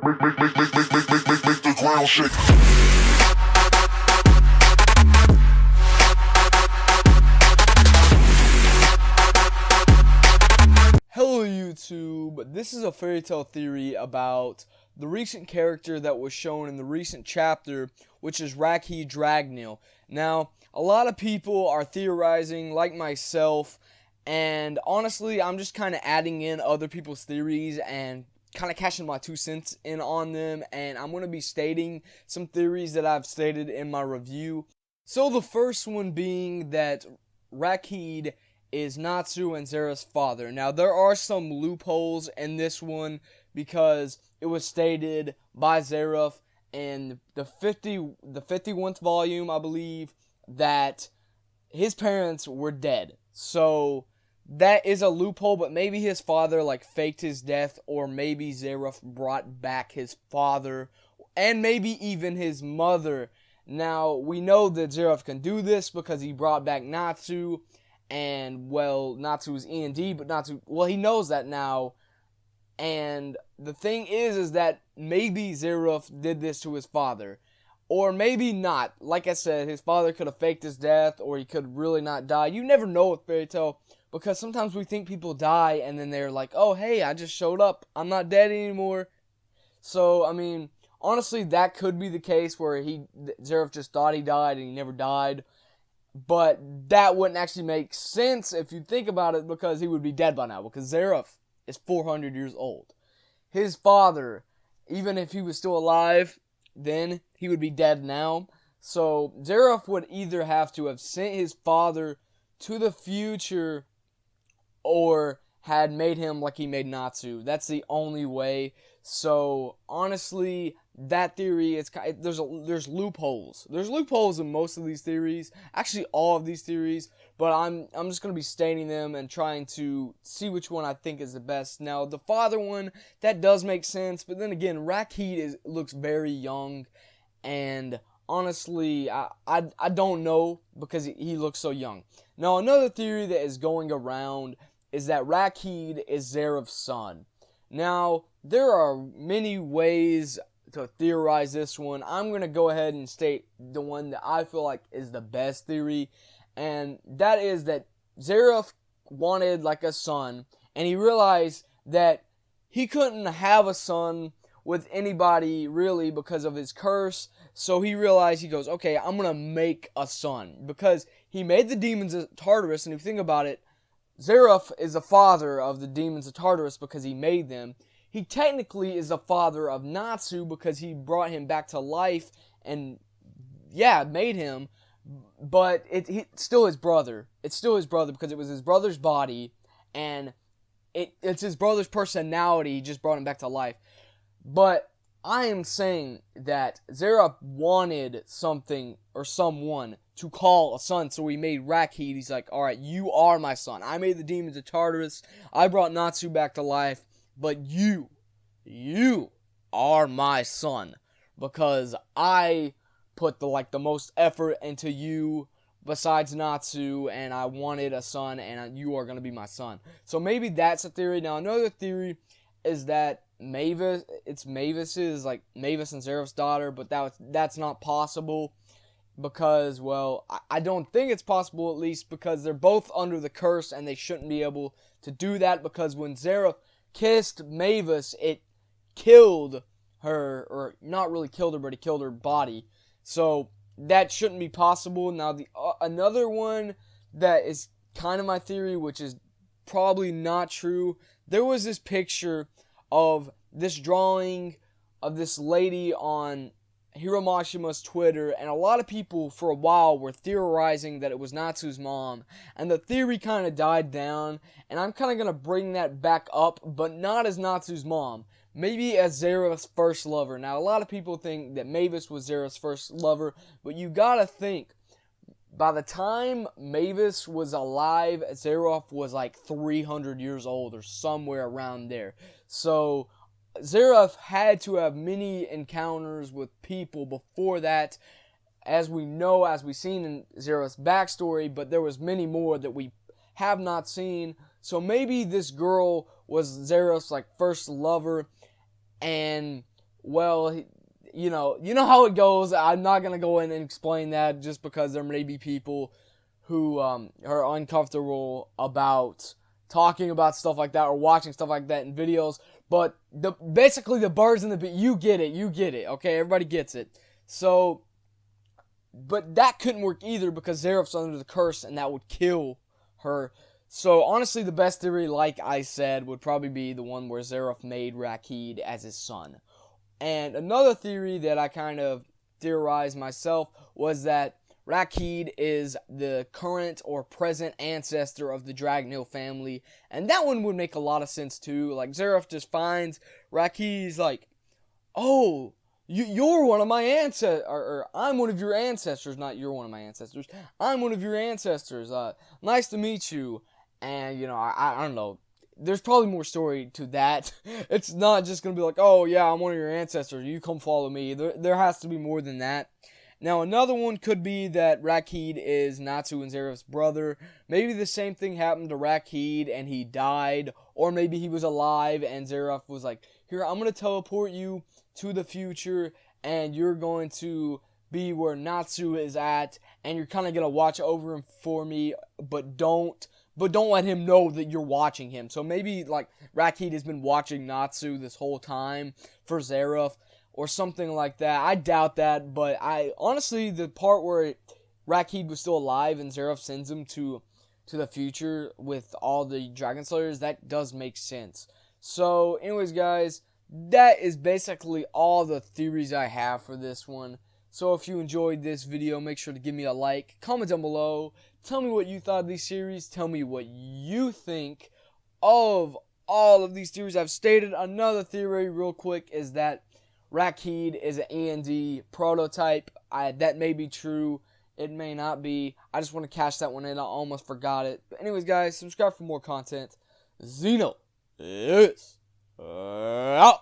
Make the ground shake. Hello YouTube, this is a fairy tale theory about the recent character that was shown in the recent chapter, which is Rakheid Dragneel. Now, a lot of people are theorizing, like myself, and honestly, I'm just kind of adding in other people's theories and kind of cashing my 2 cents in on them, and I'm going to be stating some theories that I've stated in my review. So the first one being that Rakheid is Natsu and Zera's father. Now, there are some loopholes in this one because it was stated by Zera in the 51st volume, I believe, that his parents were dead. So that is a loophole, but maybe his father faked his death, or maybe Zera brought back his father, and maybe even his mother. Now, we know that Zera can do this because he brought back Natsu, and, well, Natsu's E&D, but Natsu, well, he knows that now, and the thing is that maybe Zera did this to his father, or maybe not. Like I said, his father could have faked his death, or he could really not die. You never know with Fairy Tail, because sometimes we think people die, and then they're like, oh, hey, I just showed up, I'm not dead anymore. So, I mean, honestly, that could be the case where Zera just thought he died, and he never died. But that wouldn't actually make sense if you think about it, because he would be dead by now, because Zera is 400 years old. His father, even if he was still alive, then he would be dead now. So Zera would either have to have sent his father to the future or had made him like he made Natsu. That's the only way. So honestly, that theory there's loopholes. There's loopholes in most of these theories, actually all of these theories, but I'm just going to be stating them and trying to see which one I think is the best. Now, the father one, that does make sense, but then again, Rakheid looks very young, and honestly, I don't know, because he looks so young. Now, another theory that is going around is that Rakheid is Zera's son. Now, there are many ways to theorize this one. I'm going to go ahead and state the one that I feel like is the best theory, and that is that Zera wanted a son, and he realized that he couldn't have a son with anybody really because of his curse. So he realized, he goes, okay, I'm going to make a son, because he made the demons of Tartarus, and if you think about it, Zera is the father of the demons of Tartarus because he made them. He technically is the father of Natsu because he brought him back to life and, yeah, made him. But it's still his brother. It's still his brother because it was his brother's body, and it's his brother's personality. He just brought him back to life. But I am saying that Zera wanted something or someone to call a son, so he made Rakheid. He's like, alright, you are my son. I made the demons of Tartarus. I brought Natsu back to life. But you are my son, because I put the most effort into you besides Natsu, and I wanted a son, and you are going to be my son. So maybe that's a theory. Now, another theory is that Mavis and Zera's daughter, but that's not possible, because, well, I don't think it's possible, at least, because they're both under the curse, and they shouldn't be able to do that, because when Zera kissed Mavis, it killed her, or not really killed her, but it killed her body. So that shouldn't be possible. Now, the another one that is kind of my theory, which is probably not true. There was this picture of this drawing of this lady on Hiromashima's Twitter, and a lot of people for a while were theorizing that it was Natsu's mom, and the theory kind of died down, and I'm kind of going to bring that back up, but not as Natsu's mom, maybe as Zera's first lover. Now, a lot of people think that Mavis was Zera's first lover, but you gotta think, by the time Mavis was alive, Zera was 300 years old, or somewhere around there. So Zera had to have many encounters with people before that, as we've seen in Zera's backstory, but there was many more that we have not seen. So maybe this girl was Zera's first lover, and well, you know how it goes. I'm not gonna go in and explain that just because there may be people who are uncomfortable about talking about stuff like that or watching stuff like that in videos. But basically the birds and the bee, you get it, okay? Everybody gets it. So, but that couldn't work either because Zeref's under the curse and that would kill her. So honestly, the best theory, like I said, would probably be the one where Zeref made Rakheid as his son. And another theory that I kind of theorized myself was that Rakheid is the current or present ancestor of the Dragneel family. And that one would make a lot of sense too. Like, Zeref just finds Rakhid's like, oh, you're one of my ancestors, or I'm one of your ancestors, not you're one of my ancestors. I'm one of your ancestors. Nice to meet you. And, I don't know. There's probably more story to that. It's not just going to be like, oh, yeah, I'm one of your ancestors. You come follow me. There has to be more than that. Now, another one could be that Rakheid is Natsu and Zeref's brother. Maybe the same thing happened to Rakheid and he died. Or maybe he was alive and Zeref was like, here, I'm going to teleport you to the future and you're going to be where Natsu is at and you're kind of going to watch over him for me, but don't let him know that you're watching him. So maybe like Rakheid has been watching Natsu this whole time for Zeref or something like that. I doubt that, but I honestly, the part where Rakheid was still alive and Zeref sends him to the future with all the Dragon Slayers, that does make sense. So anyways, guys, that is basically all the theories I have for this one. So if you enjoyed this video, make sure to give me a like, comment down below, tell me what you thought of these series, tell me what you think of all of these theories I've stated. Another theory real quick is that Rakheid is an END prototype. That may be true, it may not be. I just want to cash that one in, I almost forgot it. But anyways, guys, subscribe for more content. Xeno is out.